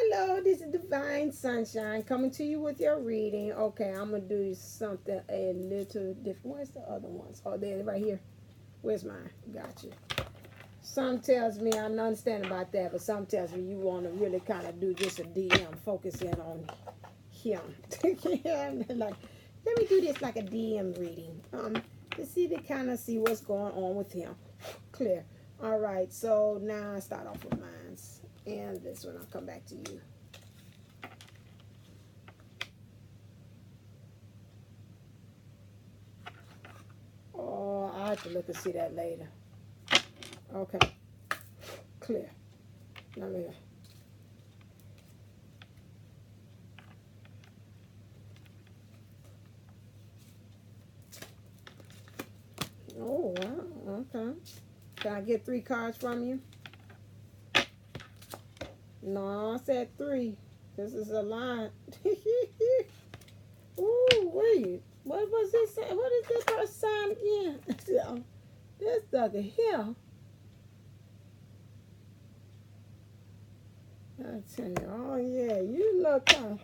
Hello, this is Divine Sunshine coming to you with your reading. Okay, I'm gonna do something a little different. Where's the other ones? Oh, they're right here. Where's mine? Gotcha. Some tells me I don't understand about that, but some tells me you want to really kind of do just a DM, focus in on him. Yeah, like let me do this like a DM reading. To see to kind of see what's going on with him. Clear. All right. So now I start off with mines, and this one I'll come back to you. Oh, I have to look and see that later. Okay, clear. Let me. Oh wow. Okay. Can I get 3 cards from you? No, I said 3. This is a line. Ooh, wait. What was this? What is this first sign again? This sucker here. I tell you, oh yeah, you look kind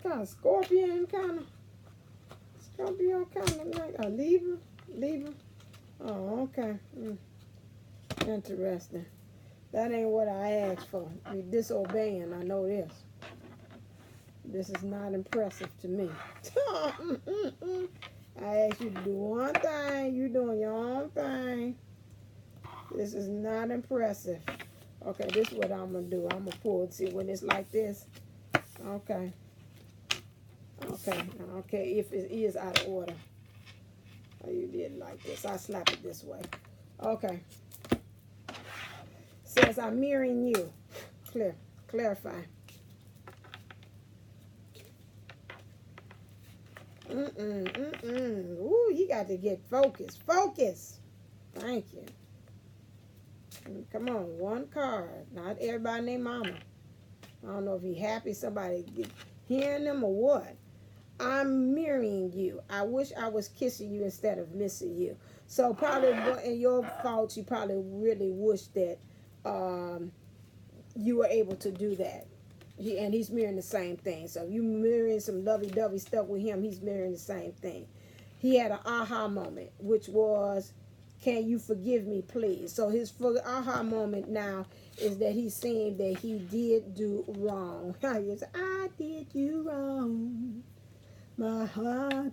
of scorpion, kind of Scorpio, kind of like a Libra, Libra. Oh, okay. Interesting. That ain't what I asked for. You disobeying. I know this. This is not impressive to me. I asked you to do one thing. You doing your own thing. This is not impressive. Okay, this is what I'm going to do. I'm going to pull and see when it's like this. Okay. Okay, if it is out of order. Oh, you did like this. I slap it this way. Okay. Says I'm mirroring you. Clear. Clarify. Ooh, you got to get focused. Focus. Thank you. Come on, one card. Not everybody named mama. I don't know if he happy somebody hearing them or what. I'm mirroring you. I wish I was kissing you instead of missing you. So probably in your fault, you probably really wish that you were able to do that. And he's mirroring the same thing. So if you mirroring some lovey-dovey stuff with him, he's mirroring the same thing. He had an aha moment, which was, can you forgive me, please? So his aha moment now is that he's saying that he did do wrong. He said, I did you wrong. My heart.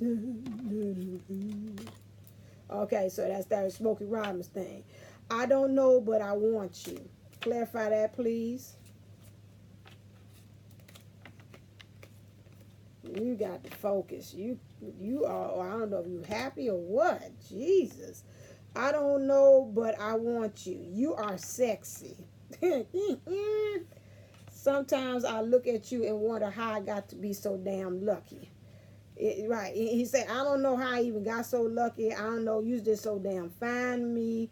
Okay, so that's that Smokey Robinson thing. I don't know, but I want you. Clarify that, please. You got to focus. You are, I don't know if you happy or what. Jesus. I don't know, but I want you. You are sexy. Sometimes I look at you and wonder how I got to be so damn lucky. Right. He said, I don't know how I even got so lucky. I don't know. You just so damn fine to me.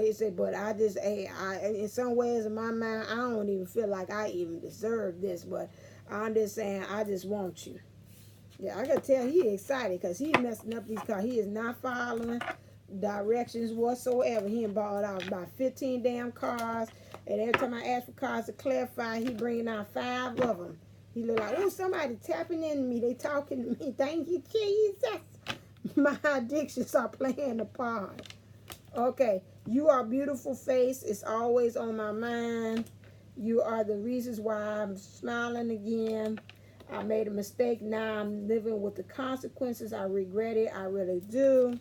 He said, but I just, hey, in some ways in my mind, I don't even feel like I even deserve this. But I'm just saying, I just want you. Yeah, I gotta tell he excited because he messing up these cars. He is not following directions whatsoever. He bought out about 15 damn cars. And every time I ask for cars to clarify, he bringing out 5 of them. He look like, oh, somebody tapping into me. They talking to me. Thank you, Jesus. My addictions are playing a part. Okay, you are beautiful face. It's always on my mind. You are the reasons why I'm smiling again. I made a mistake. Now I'm living with the consequences. I regret it. I really do.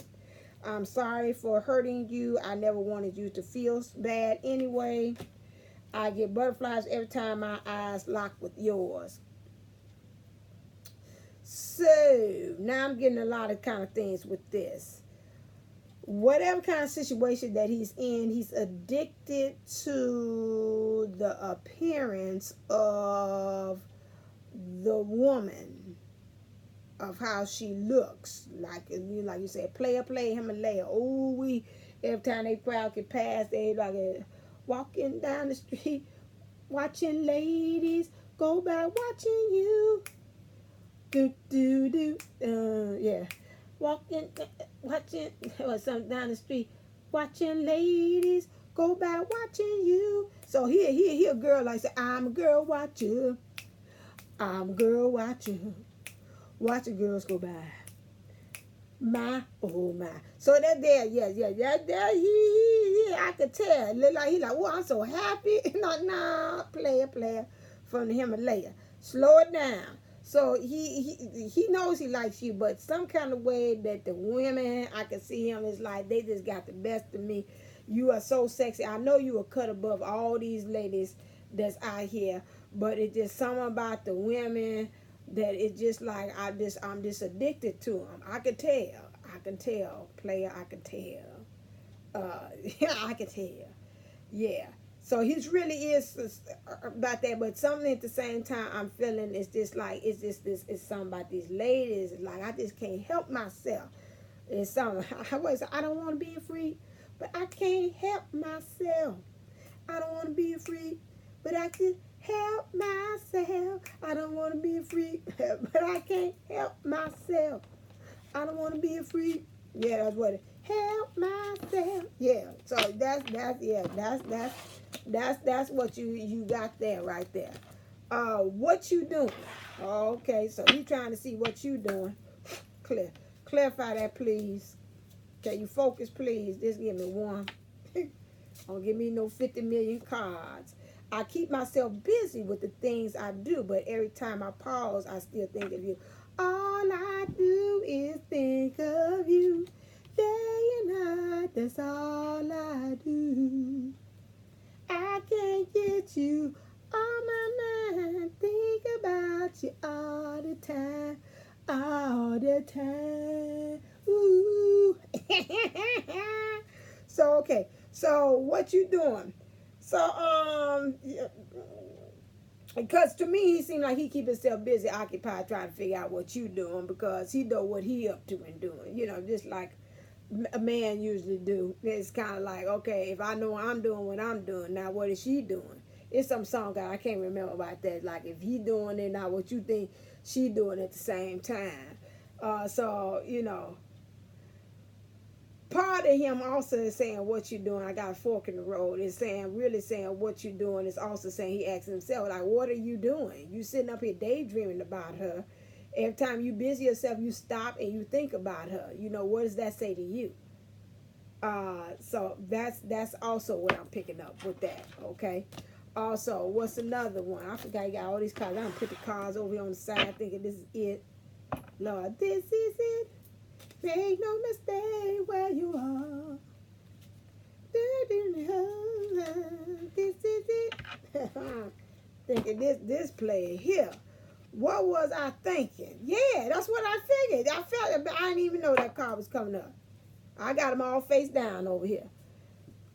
I'm sorry for hurting you. I never wanted you to feel bad anyway. I get butterflies every time my eyes lock with yours. So now I'm getting a lot of kind of things with this. Whatever kind of situation that he's in, he's addicted to the appearance of the woman, of how she looks. Like you said, player, Himalaya. Oh, every time they crowd get past, they like walking down the street, watching ladies go by watching you. Yeah. Walking, watching, or something down the street, watching ladies go by watching you. So he a girl like say, I'm a girl watcher. I'm a girl watcher. Watching girls go by. My, oh my. So that there, there, I could tell. Look like he like, oh, I'm so happy. Nah, player from the Himalaya. Slow it down. So he knows he likes you, but some kind of way that the women, I can see him, is like, they just got the best of me. You are so sexy. I know you are cut above all these ladies that's out here, but it's just something about the women that it's just like I'm just addicted to them. I can tell, player. I can tell. I can tell. Yeah. So he's really is about that, but something at the same time I'm feeling is just like it's something about these ladies. Like I just can't help myself. It's something. I don't want to be a freak, but I can't help myself. I don't want to be a freak, but I can help myself. I don't want to be a freak, but I can't help myself. I don't want to be a freak. Yeah, that's what it. Help myself. Yeah. So that's what you got there right there. What you doing? Okay, so you trying to see what you doing. Clarify that, please. Can you focus, please? Just give me one. Don't give me no 50 million cards. I keep myself busy with the things I do, but every time I pause, I still think of you. All I do is think of you. Day and night, that's all I do. I can't get you on my mind. Think about you all the time. All the time. Ooh. So, okay. So, what you doing? So, because to me, he seemed like he keep himself busy, occupied, trying to figure out what you doing because he know what he up to and doing. You know, just like a man usually do. It's kind of like, okay, if I know I'm doing what I'm doing, now what is she doing? It's some song that I can't remember about that. Like if he doing it, now what you think she doing at the same time. So, you know, part of him also is saying what you doing. I got a fork in the road. It's saying, really saying what you doing. It's also saying, he asks himself, like, what are you doing? You sitting up here daydreaming about her. Every time you busy yourself, you stop and you think about her. You know, what does that say to you? So that's also what I'm picking up with that, okay? Also, what's another one? I forgot you got all these cards. I'm going to put the cards over here on the side thinking this is it. Lord, this is it. Make no mistake where you are. This is it. Thinking this player here. What was I thinking? Yeah, that's what I figured. I felt it, but I didn't even know that card was coming up. I got them all face down over here.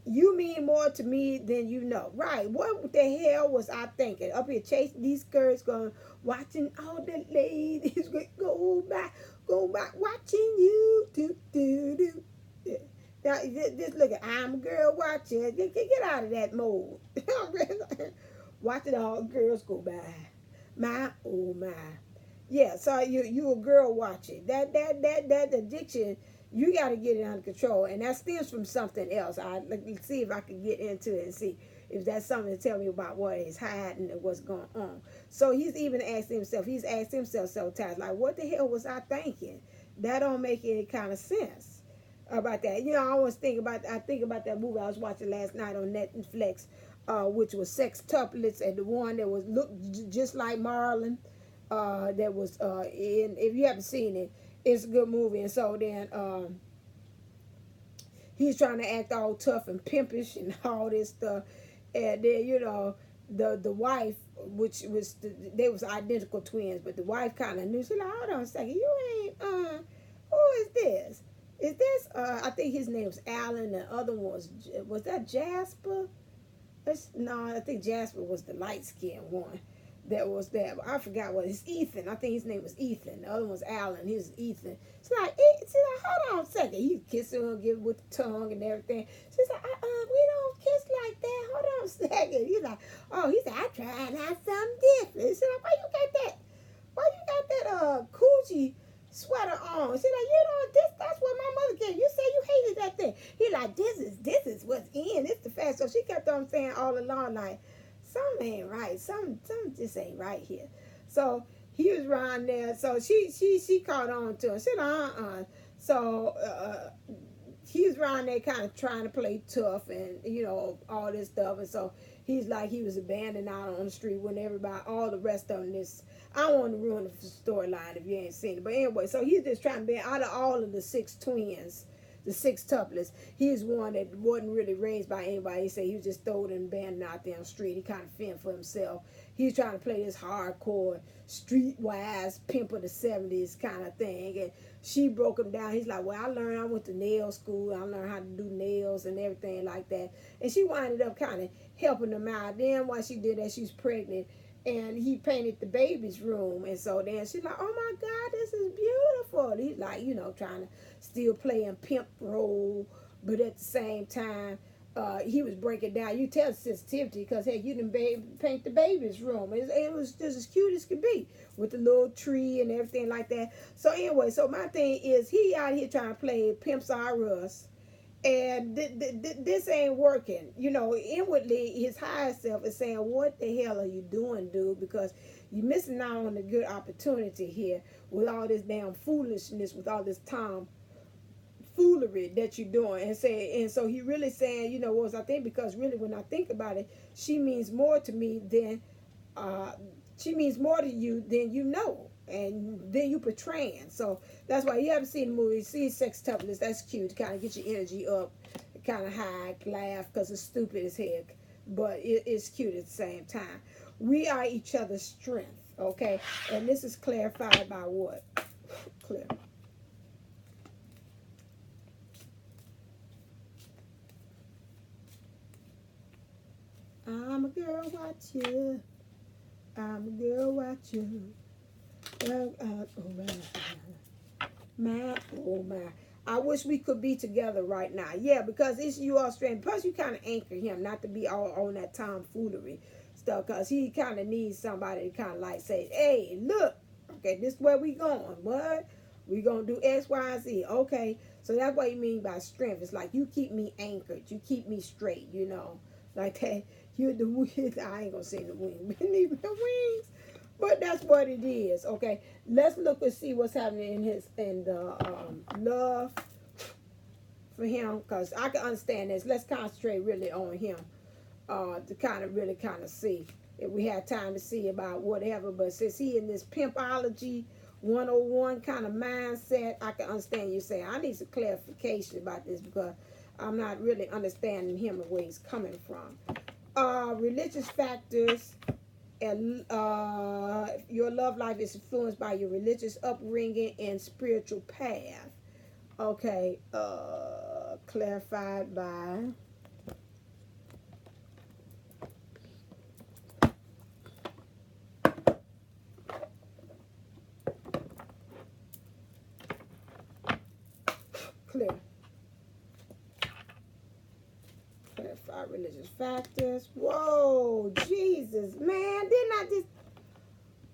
You mean more to me than you know. Right. What the hell was I thinking? Up here chasing these skirts, going, watching all the ladies go by, watching you. Do. Now, just look at, I'm a girl watching. Get out of that mode. Watching all girls go by. My, oh my. Yeah, so you a girl watching. That addiction, you got to get it under control. And that stems from something else. Let's see if I can get into it and see if that's something to tell me about what is hiding and what's going on. So he's even asked himself several times, like, what the hell was I thinking? That don't make any kind of sense about that. You know, I think about that movie I was watching last night on Netflix, which was Sextuplets, and the one that was looked just like Marlon. That was if you haven't seen it, it's a good movie. And so then he's trying to act all tough and pimpish and all this stuff, and then you know the wife, which was they was identical twins, but the wife kind of knew. She's like, hold on a second, you ain't who is this? Is this I think his name was Alan. The other one was that Jasper? No, I think Jasper was the light skinned one that was there. I forgot what it's Ethan. I think his name was Ethan. The other one was Alan. He was Ethan. She's like, hold on a second. He's kissing her, giving with the tongue and everything. She's like, we don't kiss like that. Hold on a second. He's like, I tried out something different. She's like, why you got that coochie sweater on? She's like, that's what my mother gave you. You say you hated that thing. He's like, this is what's in. It's the fact. along like, something ain't right. Something just ain't right here. So he was around there. So she caught on to him. She said, So he was around there kind of trying to play tough and, all this stuff. And so he's like, he was abandoned out on the street when everybody, all the rest of them, I don't want to ruin the storyline if you ain't seen it. But anyway, so he's just trying to be, out of all of the six twins, the six tuplets, he's one that wasn't really raised by anybody. He said he was just thrown and abandoned out there on the street. He kind of fend for himself. He's trying to play this hardcore, streetwise pimp of the 70s kind of thing. And she broke him down. He's like, well, I went to nail school. I learned how to do nails and everything like that. And she winded up kind of helping him out. Then while she did that, she's pregnant. And he painted the baby's room. And so then she's like, oh my God, this is beautiful. And he's like, trying to still playing pimp role. But at the same time, he was breaking down. You tell sensitivity because, hey, you didn't paint the baby's room. It was just as cute as could be with the little tree and everything like that. So anyway, so my thing is he out here trying to play Pimps R Us. And this ain't working. Inwardly, his higher self is saying, what the hell are you doing, dude? Because you're missing out on a good opportunity here with all this damn foolishness, with all this tomfoolery that you're doing. And so he really saying, what I think, because really when I think about it, she means more to me than, she means more to you than you know. And then you portraying. So that's why you haven't seen the movie. See Sextuplets. That's cute to kind of get your energy up, kind of high, laugh because it's stupid as heck. But it's cute at the same time. We are each other's strength. Okay? And this is clarified by what? Clear. I'm a girl, watch you. I'm a girl, watch you. My. I wish we could be together right now. Yeah, because it's you all strength. Plus, you kind of anchor him not to be all on that tomfoolery stuff. Because he kind of needs somebody to kind of like say, hey, look, okay, this is where we going. What? We going to do X, Y, and Z. Okay. So that's what you mean by strength. It's like you keep me anchored. You keep me straight, Like that. You're the wings. I ain't going to say the wings. Even the wings. But that's what it is, okay? Let's look and see what's happening in the love for him, because I can understand this. Let's concentrate really on him to kind of see if we have time to see about whatever. But since he in this pimpology 101 kind of mindset, I can understand you saying, I need some clarification about this because I'm not really understanding him and where he's coming from. Religious factors. And your love life is influenced by your religious upbringing and spiritual path. Okay, clarified by clear. Clarify religious factors. Whoa, Jesus, man, didn't I just...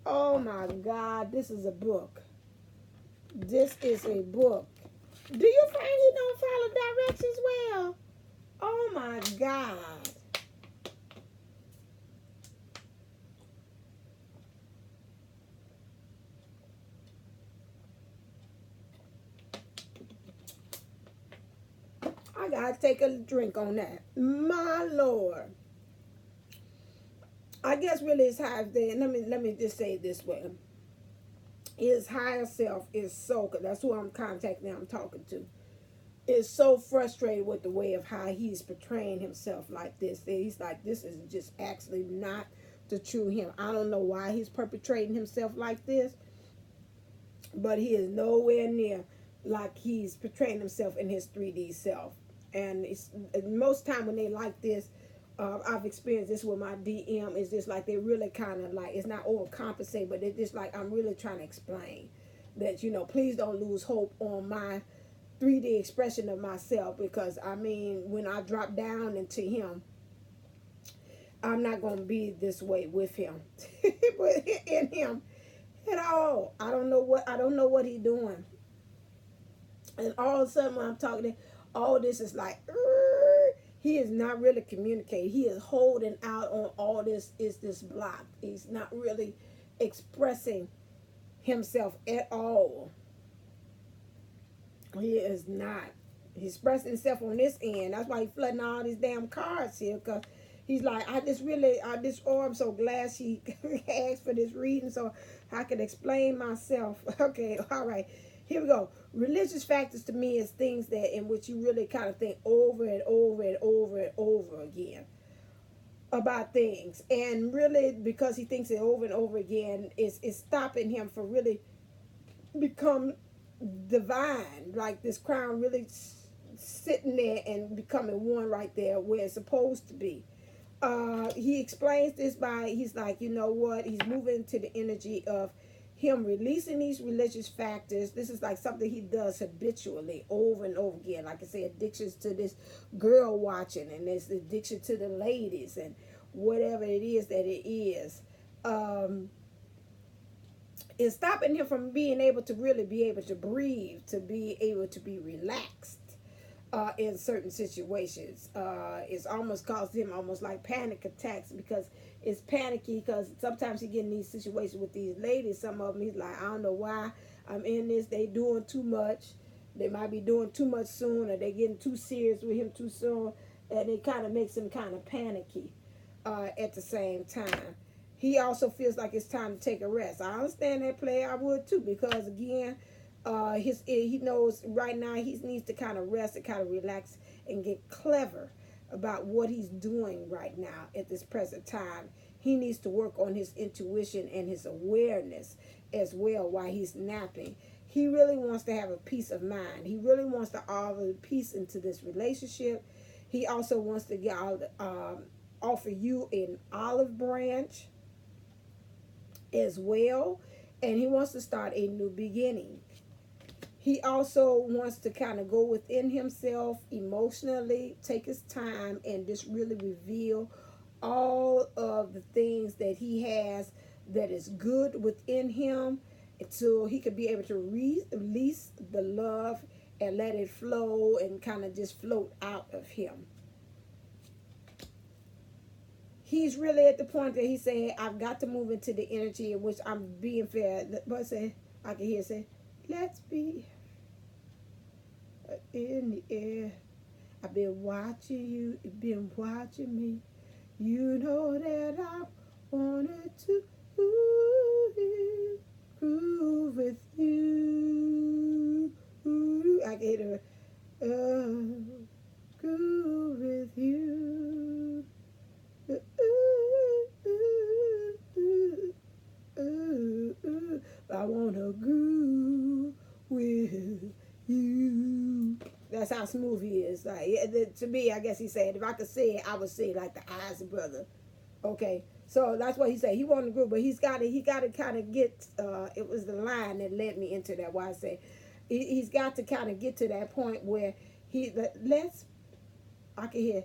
Oh my God, this is a book. This is a book. Do you find he don't follow directions well? Oh my God. I gotta take a drink on that. My Lord. I guess really his higher thing. Let me just say it this way. His higher self is so, that's who I'm contacting, I'm talking to, is so frustrated with the way of how he's portraying himself like this. He's like, this is just actually not the true him. I don't know why he's perpetrating himself like this, but he is nowhere near like he's portraying himself in his 3D self. And it's most time when they like this, I've experienced this with my DM. It's just like they really kind of like, it's not overcompensate, but it's just like I'm really trying to explain that, please don't lose hope on my 3D expression of myself, because I mean, when I drop down into him, I'm not going to be this way with him, but in him at all. I don't know what he's doing. And all of a sudden when I'm talking to him, all this is like, he is not really communicating. He is holding out on all this, is this block. He's not really expressing himself at all. He is not. He's expressing himself on this end. That's why he's flooding all these damn cards here, because he's like, I'm so glad she asked for this reading so I could explain myself. Okay, all right. Here we go. Religious factors to me is things that in which you really kind of think over and over and over and over again about things. And really, because he thinks it over and over again, is stopping him from really become divine. Like this crown really sitting there and becoming one right there where it's supposed to be. He explains this by, he's like, you know what, he's moving to the energy of him releasing these religious factors. This is like something he does habitually over and over again. Like I say, addictions to this girl watching, and this addiction to the ladies, and whatever it is that it is. Is stopping him from being able to really be able to breathe, to be able to be relaxed in certain situations. It's almost caused him almost like panic attacks, because it's panicky, because sometimes he get in these situations with these ladies. Some of them he's like, I don't know why I'm in this. They doing too much. They might be doing too much soon, or they getting too serious with him too soon, and it kind of makes him kind of panicky at the same time. He also feels like it's time to take a rest. I understand that, player. I would too, because again, he knows right now he needs to kind of rest and kind of relax and get clever about what he's doing right now at this present time. He needs to work on his intuition and his awareness as well while he's napping. He really wants to have a peace of mind. He really wants to offer peace into this relationship. He also wants to get offer you an olive branch as well, and he wants to start a new beginning. He also wants to kind of go within himself emotionally, take his time, and just really reveal all of the things that he has that is good within him, until he could be able to release the love and let it flow and kind of just float out of him. He's really at the point that he's saying, I've got to move into the energy in which I'm being fair. But say, I can hear say, let's be in the air. I've been watching you, you've been watching me. You know that I wanted to groove with you. I can hear the groove with you. I wanna groove with you. That's how smooth he is. Like, to me, I guess he said, if I could say it, I would say like the Eyes Brother. Okay, so that's what he said. He wanted to groove, but he got to kind of get. It was the line that led me into that. Why I say he's got to kind of get to that point where I can hear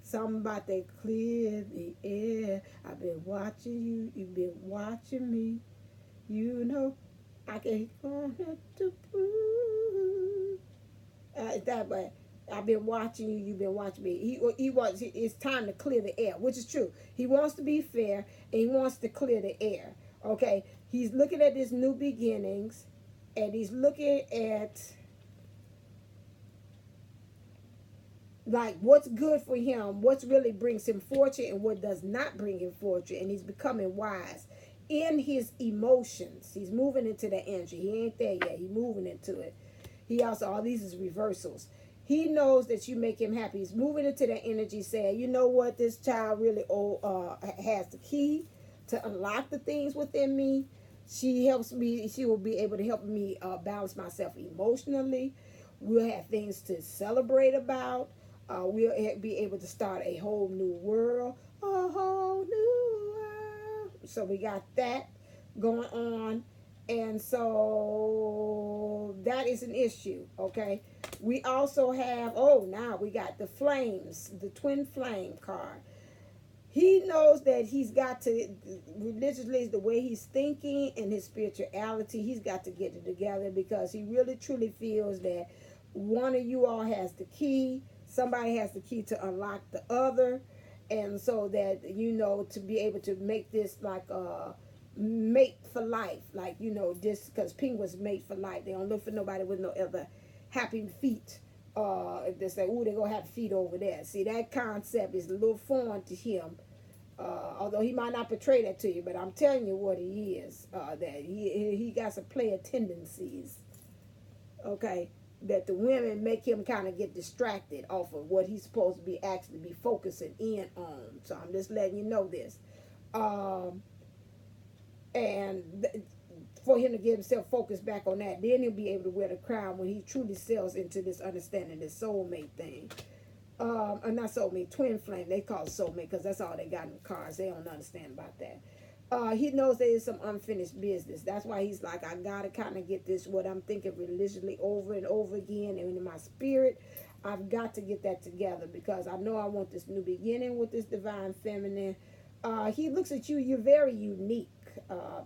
something about they clear the air. I've been watching you. You've been watching me. You know, I can to prove that way. I've been watching you. You've been watching me. It's time to clear the air, which is true. He wants to be fair, and he wants to clear the air. Okay, he's looking at his new beginnings, and he's looking at like what's good for him, what's really brings him fortune, and what does not bring him fortune. And he's becoming wise in his emotions. He's moving into that energy. He ain't there yet. He's moving into it. He also, all these is reversals. He knows that you make him happy. He's moving into that energy, saying, you know what, this child really has the key to unlock the things within me. She helps me. She will be able to help me balance myself emotionally. We'll have things to celebrate about. We'll be able to start a whole new world. A whole new world. So we got that going on. And so that is an issue, okay? We also have, now we got the flames, the twin flame card. He knows that he's got to, religiously, the way he's thinking and his spirituality, he's got to get it together, because he really truly feels that one of you all has the key Somebody has the key to unlock the other, and so that to be able to make this like mate for life, like just because penguins mate for life. They don't look for nobody with no other happy feet. If they say, "Ooh, they gonna have feet over there." See, that concept is a little foreign to him. Although he might not portray that to you, but I'm telling you what he is. That he got some player tendencies. Okay, that the women make him kind of get distracted off of what he's supposed to be actually be focusing in on. So I'm just letting you know this. Um, and for him to get himself focused back on that, then he'll be able to wear the crown when he truly sells into this understanding, this soulmate thing. Not soulmate, twin flame. They call it soulmate because that's all they got in the cars. They don't understand about that. He knows there is some unfinished business. That's why he's like, I gotta kind of get this, what I'm thinking religiously over and over again, and in my spirit, I've got to get that together because I know I want this new beginning with this divine feminine. He looks at you. You're very unique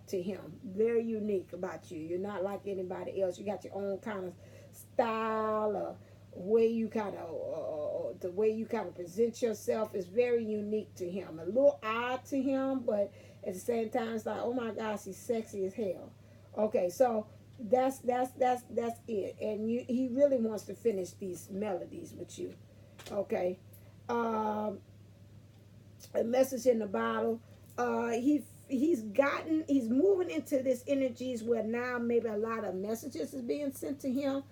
to him. Very unique about you. You're not like anybody else. You got your own kind of style, way you kind of the way you kind of present yourself is very unique to him. A little odd to him, but at the same time, it's like, oh my gosh, he's sexy as hell. Okay, so that's it. And he really wants to finish these melodies with you. Okay, um, a message in the bottle. He's moving into this energies where now maybe a lot of messages is being sent to him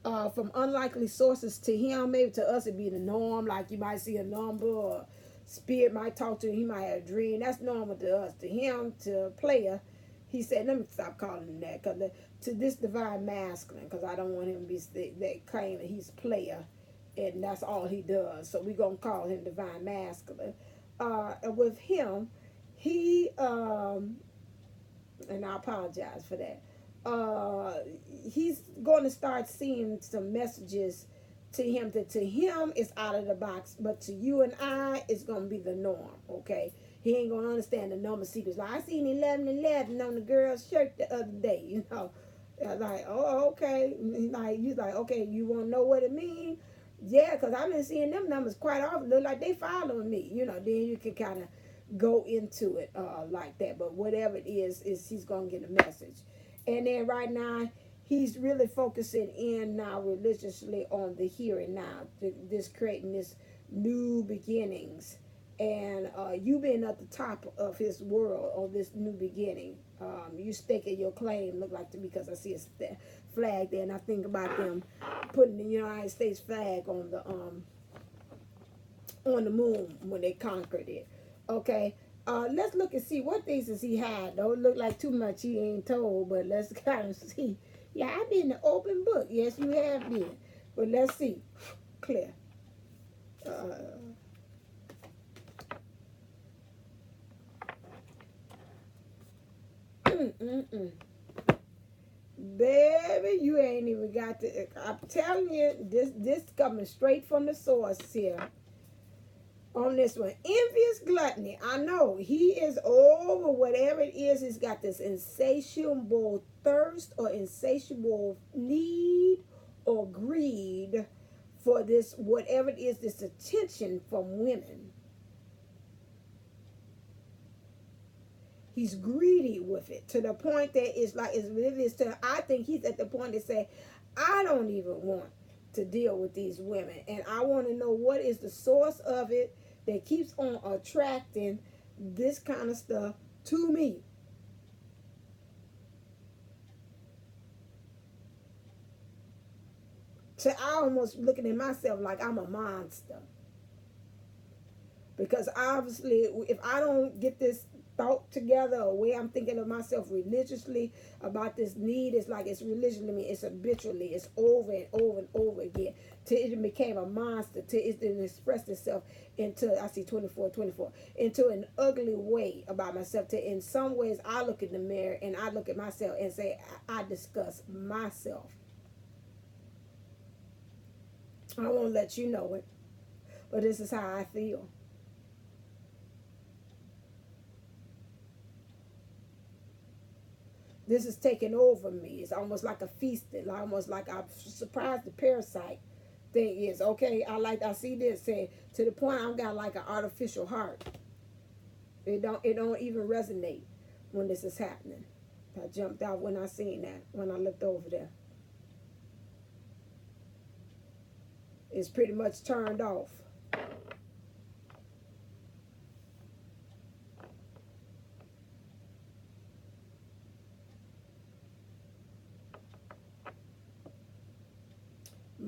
from unlikely sources to him. Maybe to us it'd be the norm, like you might see a number or spirit might talk to him. He might have a dream. That's normal to us. To him, to player, he said, let me stop calling him that, because to this divine masculine, because I don't want him to be that claim that he's player and that's all he does. So we're going to call him divine masculine. With him, he, and I apologize for that, he's going to start seeing some messages to him that to him is out of the box, but to you and I, it's going to be the norm, okay? He ain't going to understand the number secrets. Like, I seen 1111 on the girl's shirt the other day, Like, oh, okay. He's like, okay, you want to know what it means? Yeah, because I've been seeing them numbers quite often. Look like they following me, then you can kind of go into it like that. But whatever it is he's going to get a message. And then right now, he's really focusing in now religiously on the here and now, this creating this new beginnings, and you being at the top of his world on this new beginning. You staking your claim, look like to me, because I see a flag there, and I think about them putting the United States flag on the moon when they conquered it. Okay. Let's look and see what things does he have. Don't look like too much he ain't told, but let's kind of see. Yeah, I've been an open book. Yes, you have been. But let's see. Clear. Baby, you ain't even got to. I'm telling you, this coming straight from the source here. On this one, envious gluttony. I know he is over whatever it is. He's got this insatiable thirst or insatiable need or greed for this, whatever it is, this attention from women. He's greedy with it to the point that it's like, I think he's at the point to say, I don't even want to deal with these women, and I want to know what is the source of it that keeps on attracting this kind of stuff to me. So I almost looking at myself like I'm a monster, because obviously if I don't get this thought together, or way I'm thinking of myself religiously about this need, it's like it's religiously, I mean, it's habitually, it's over and over and over again, till it became a monster, till it didn't express itself into, I see 24, into an ugly way about myself, till in some ways I look in the mirror and I look at myself and say, I discuss myself. I won't let you know it, but this is how I feel. This is taking over me. It's almost like a feasting, almost like I'm surprised the parasite thing is. Okay, I see this say to the point I've got like an artificial heart. It don't even resonate when this is happening. I jumped out when I seen that, when I looked over there. It's pretty much turned off.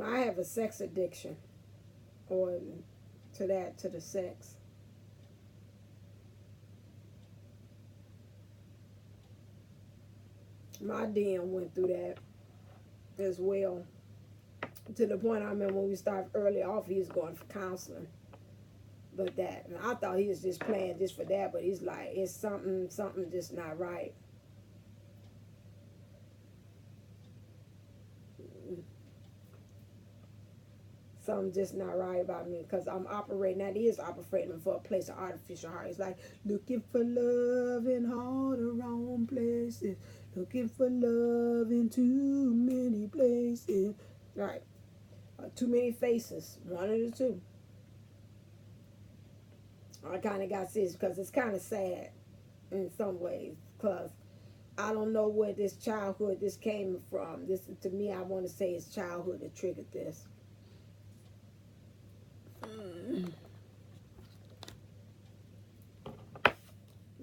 I have a sex addiction, or to the sex. My DM went through that as well. To the point I remember when we started early off, he was going for counseling. But that, and I thought he was just playing just for that, but he's like, it's something just not right. Something just not right about me because I'm operating. That is operating for a place of artificial heart. It's like looking for love in all the wrong places, looking for love in too many places. Right, too many faces. One of the two. I kind of got this because it's kind of sad in some ways because I don't know where this childhood this came from. This to me, I want to say it's childhood that triggered this.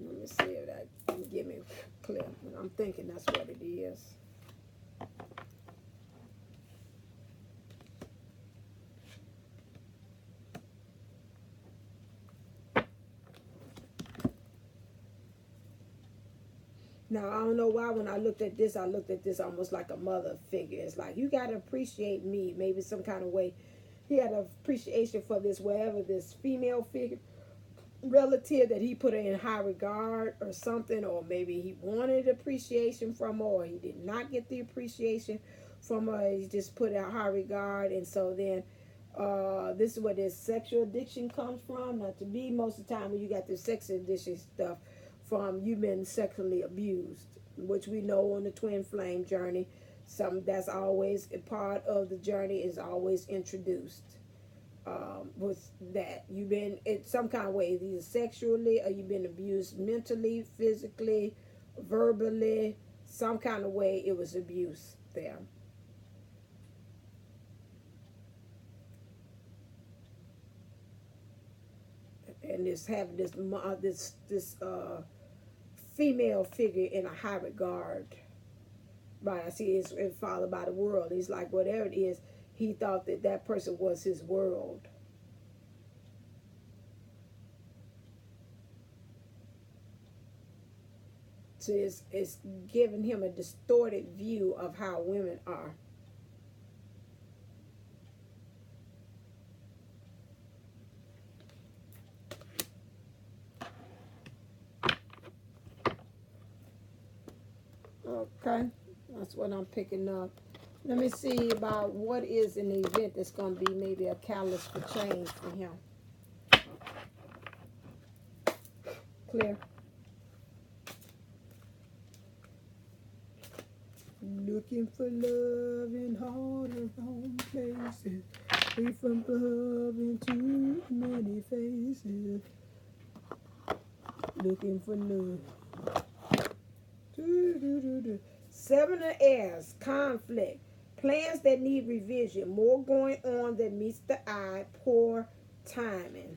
Let me see if that can give me clear. I'm thinking that's what it is. Now, I don't know why when I looked at this almost like a mother figure. It's like, you got to appreciate me, maybe some kind of way. He had an appreciation for this, wherever this female figure, relative that he put her in high regard or something, or maybe he wanted appreciation from her, or he did not get the appreciation from her. He just put her in high regard, and so then this is where this sexual addiction comes from. Now, to me, most of the time when you got this sex addiction stuff, from you been sexually abused, which we know on the twin flame journey, something that's always a part of the journey is always introduced. Was that you've been in some kind of way, either sexually or you've been abused mentally, physically, verbally, some kind of way it was abuse there. And this having this female figure in a high regard. Right, I see it's followed by the world. He's like, whatever it is, he thought that that person was his world. So it's giving him a distorted view of how women are. Okay, that's what I'm picking up. Let me see about what is an event that's going to be maybe a catalyst for change for him. Clear. Looking for love in all the wrong places. Free from love in too many faces. Looking for love. Seven of airs, conflict, plans that need revision, more going on than meets the eye, poor timing.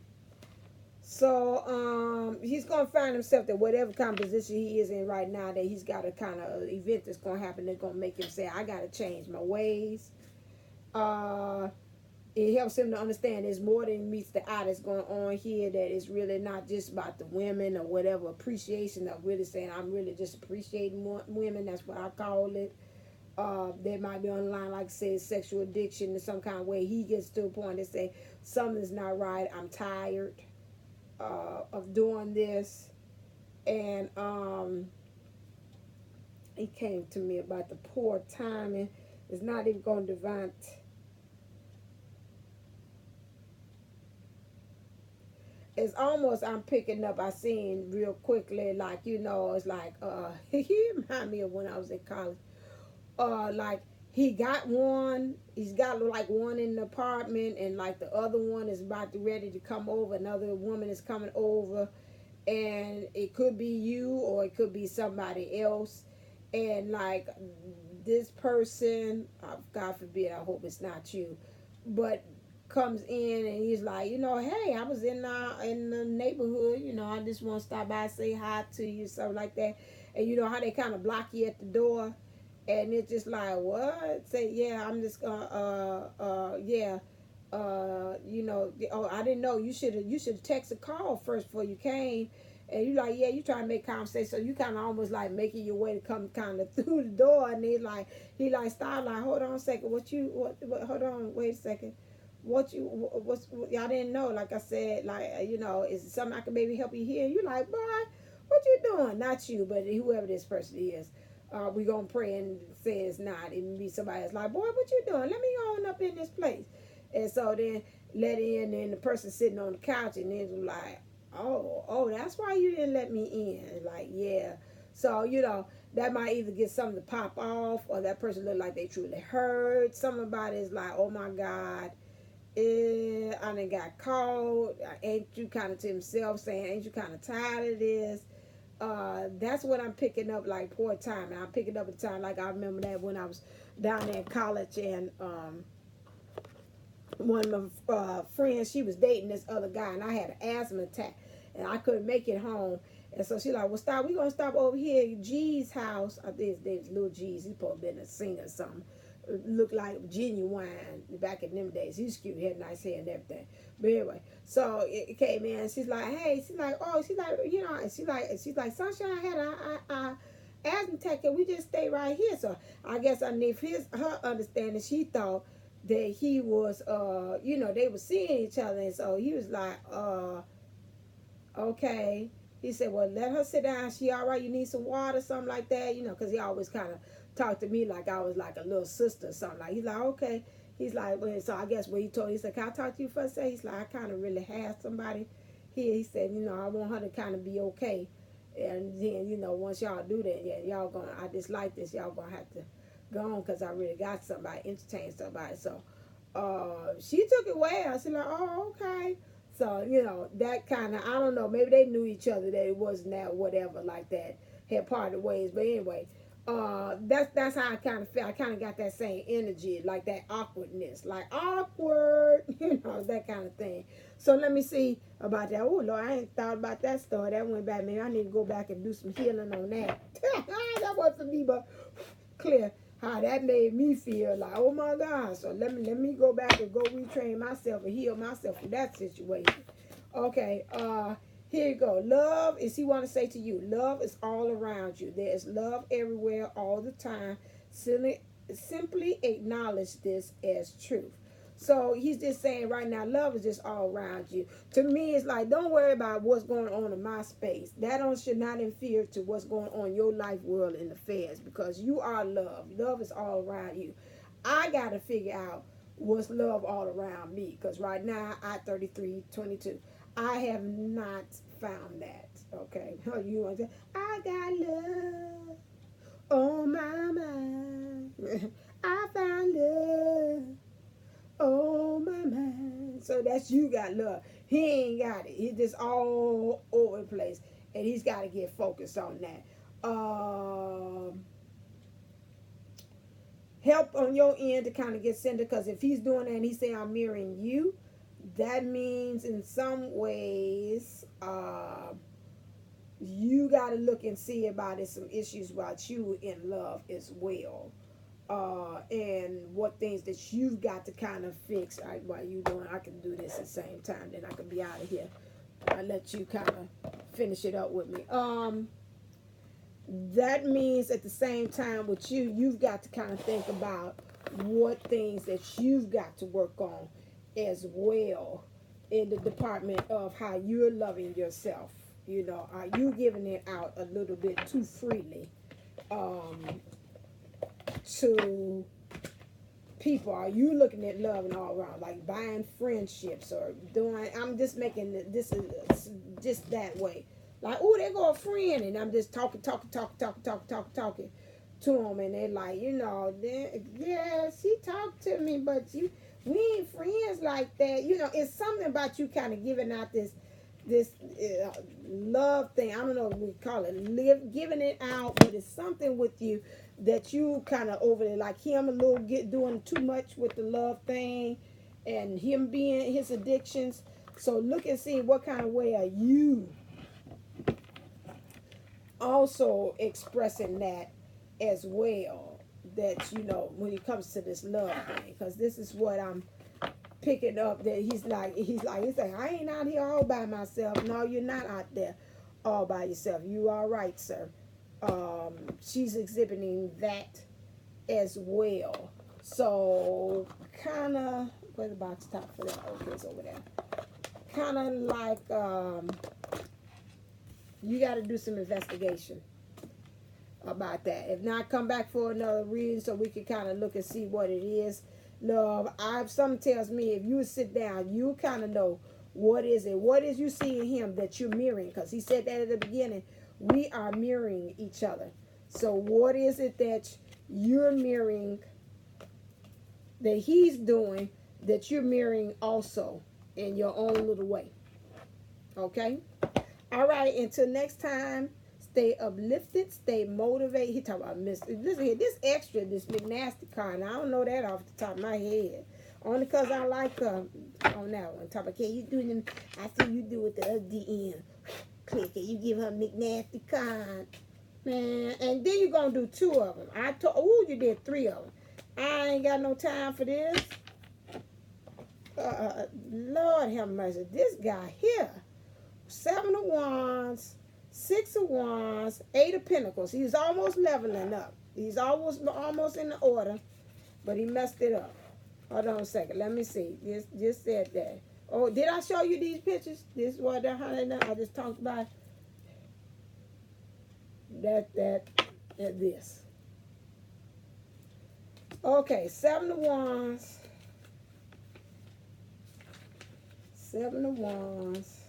So he's gonna find himself that whatever kind of position he is in right now, that he's got a kind of event that's gonna happen that's gonna make him say, I gotta change my ways. Uh it helps him to understand there's more than meets the eye that's going on here, that it's really not just about the women or whatever appreciation of really saying I'm really just appreciating women. That's what I call it. They might be on the line, like I said, sexual addiction in some kind of way. He gets to a point to say something's not right. I'm tired of doing this. And he came to me about the poor timing. It's not even going to divine. It's almost I'm picking up. I seen real quickly, like it's like he remind me of when I was in college. Like he got one. He's got like one in the apartment, and like the other one is about to ready to come over. Another woman is coming over, and it could be you or it could be somebody else. And like this person, God forbid, I hope it's not you, but comes in and he's like, hey, I was in the neighborhood, I just want to stop by and say hi to you, something like that. And you know how they kind of block you at the door, and it's just like, what? Say, yeah, I'm just gonna yeah, oh, I didn't know. You should text a call first before you came. And you like, yeah, you trying to make conversation, so you kind of almost like making your way to come kind of through the door. And he like stop, like, hold on a second, what hold on, wait a second, y'all didn't know, like I said, like, is it something I can maybe help you here? You like, boy, what you doing? Not you, but whoever this person is. We gonna pray and say it's not. It may be somebody that's like, boy, what you doing? Let me go on up in this place. And so then let in, and the person sitting on the couch, and then like, oh, that's why you didn't let me in. Like, yeah. So that might either get something to pop off, or that person look like they truly hurt. Somebody is like, oh my God, I done got caught. Ain't you kind of to himself saying, ain't you kind of tired of this? That's what I'm picking up, like poor time. And I'm picking up a time like I remember that when I was down there in college, and one of my friends, she was dating this other guy, and I had an asthma attack, and I couldn't make it home. And so she like, well, we gonna stop over here at G's house. I think his name's Lil G's. He probably been a singer or something. Looked like Genuine back in them days. He's cute. He had nice hair and everything. But anyway, so it came in. She's like, hey, she's like, oh, she's like, and she's like, Sunshine, I had a asthma attack, and we just stay right here. So I guess underneath her understanding, she thought that he was, they were seeing each other, and so he was like, okay. He said, well, let her sit down. She all right? You need some water, something like that, because he always kind of talked to me like I was like a little sister or something. Like, he's like, okay. He's like, well, so I guess what he told, he said, can I talk to you for a second? He's like, I kind of really have somebody here. He said, I want her to kind of be okay. And then, once y'all do that, yeah, y'all gonna, I just like this, y'all gonna have to go on, because I really got somebody, entertain somebody. So she took it well. She's like, oh, okay. So, that kind of, I don't know, maybe they knew each other, that it wasn't that whatever like that, had parted ways. But anyway, that's how I kind of felt. I kind of got that same energy, like that awkwardness, like awkward, that kind of thing. So let me see about that. Oh Lord, I ain't thought about that story. That went back. Maybe I need to go back and do some healing on that. That wasn't me, but clear how that made me feel like, oh my God. So let me go back and go retrain myself and heal myself from that situation. Okay, here you go. Love is, he want to say to you, love is all around you. There is love everywhere all the time. Simply acknowledge this as truth. So he's just saying right now, love is just all around you. To me, it's like, don't worry about what's going on in my space. Should not interfere to what's going on in your life, world, and affairs, because you are love. Love is all around you. I got to figure out what's love all around me, because right now, I 33-22. I have not found that. Okay, you want to say, I got love on my mind. I found love. Oh my mind. So that's, you got love. He ain't got it. He's just all over the place, and he's got to get focused on that. Help on your end to kind of get centered, because if he's doing that and he's saying I'm mirroring you, that means in some ways you got to look and see about it, some issues about you in love as well. And what things that you've got to kind of fix. Right, while you doing, I can do this at the same time, then I can be out of here. I'll let you kind of finish it up with me. That means at the same time with you, you've got to kind of think about what things that you've got to work on as well, in the department of how you're loving yourself. Are you giving it out a little bit too freely to people? Are you looking at love and all around, like buying friendships or doing, I'm just making this is just that way, like, oh, there go a friend, and I'm just talking, to them, and they're like, yeah, she talked to me, but we ain't friends like that. It's something about you kind of giving out this love thing. I don't know what we call it, giving it out, but it's something with you that you kind of overly like him a little, doing too much with the love thing, and him being his addictions. So look and see what kind of way are you also expressing that as well. That when it comes to this love thing, because this is what I'm picking up, that he's like, I ain't out here all by myself. No, you're not out there all by yourself. You are right, sir. She's exhibiting that as well. So kind of, where's the box top for that? Okay, it's over there. Kind of like you got to do some investigation about that. If not, come back for another reading so we can kind of look and see what it is. Love, something tells me if you sit down, you kind of know what is it. What is you see in him that you're mirroring? Because he said that at the beginning. We are mirroring each other. So what is it that you're mirroring that he's doing that you're mirroring also in your own little way? Okay? All right, until next time, stay uplifted, stay motivated. He talking about listen here, this extra, this McNasty kind. I don't know that off the top of my head. Only because I like on that one. Talk about, can you do them? I see you do it the other DM. Click it. You give her McNasty kind. Man, and then you're going to do 2 of them. You did 3 of them. I ain't got no time for this. Lord have mercy. This guy here. 7 of Wands, 6 of Wands, 8 of Pentacles. He's almost leveling up. He's almost in the order, but he messed it up. Hold on a second. Let me see. Just said that. Oh, did I show you these pictures? This is what I just talked about. This. Okay, 7 of Wands. 7 of Wands.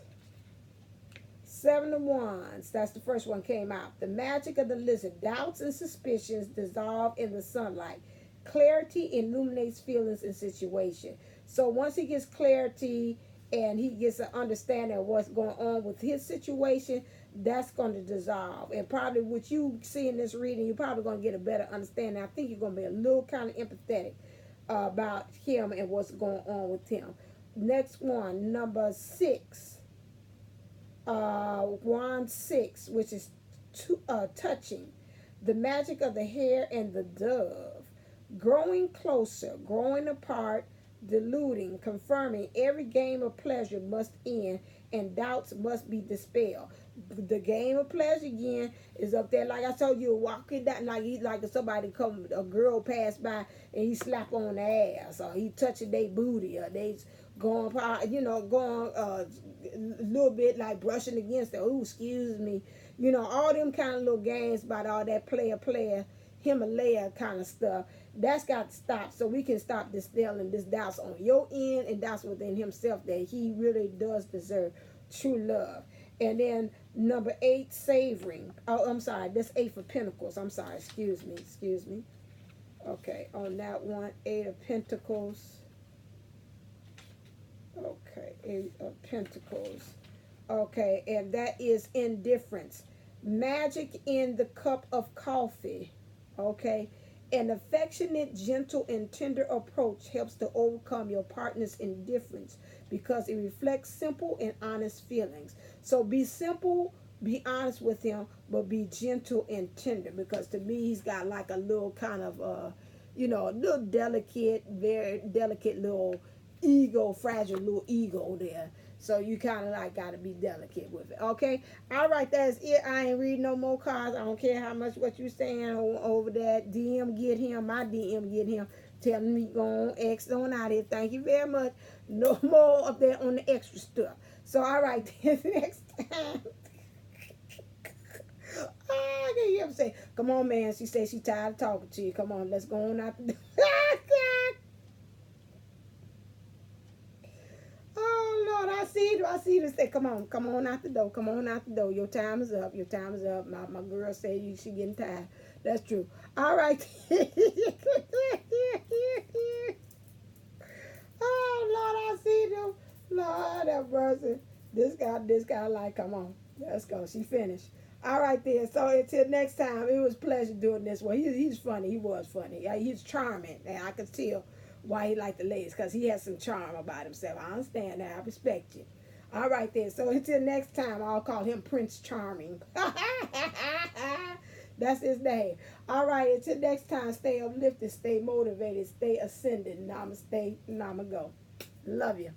7 of Wands. That's the first one came out. The magic of the lizard. Doubts and suspicions dissolve in the sunlight. Clarity illuminates feelings and situation. So once he gets clarity and he gets an understanding of what's going on with his situation, that's going to dissolve. And probably what you see in this reading, you're probably going to get a better understanding. I think you're going to be a little kind of empathetic about him and what's going on with him. Next one, number 6. Wand 6, which is touching. The magic of the hare and the dove. Growing closer, growing apart, deluding, confirming every game of pleasure must end and doubts must be dispelled. The game of pleasure again is up there, like I told you, walking down like somebody a girl passed by and he slap on the ass, or he touching their booty, or they going a little bit like brushing against it. Oh, excuse me, all them kind of little games about all that player Himalaya kind of stuff. That's got to stop, so we can stop distilling this doubts on your end and doubts within himself that he really does deserve true love. And then number 8, savoring. Oh, I'm sorry, that's 8 for Pentacles. I'm sorry, excuse me. Okay, on that one, 8 of Pentacles. Okay, 8 of Pentacles. Okay, and that is indifference. Magic in the cup of coffee. Okay, an affectionate, gentle, and tender approach helps to overcome your partner's indifference because it reflects simple and honest feelings. So be simple, be honest with him, but be gentle and tender, because to me he's got like a little kind of a little delicate, very delicate little fragile little ego there. So you kind of like got to be delicate with it. Okay. All right. That's it. I ain't reading no more cards. I don't care how much what you saying over that. DM get him. My DM get him. Telling me go on X on out here. Thank you very much. No more of that on the extra stuff. So all right. Next time. I can hear him say, come on, man. She said she tired of talking to you. Come on. Let's go on out the Oh Lord, I see this said, come on out the door. Come on out the door. Your time is up. Your time is up. My girl said she getting tired. That's true. All right. Oh, Lord, I see them. Lord have mercy. This guy, like, come on. Let's go. She finished. All right, then. So until next time, it was a pleasure doing this one. He's funny. He was funny. He's charming. And I could tell why he liked the ladies, because he has some charm about himself. I understand that. I respect you. All right, then. So until next time, I'll call him Prince Charming. That's his name. All right, until next time, stay uplifted, stay motivated, stay ascending. Namaste, Namago. Love you.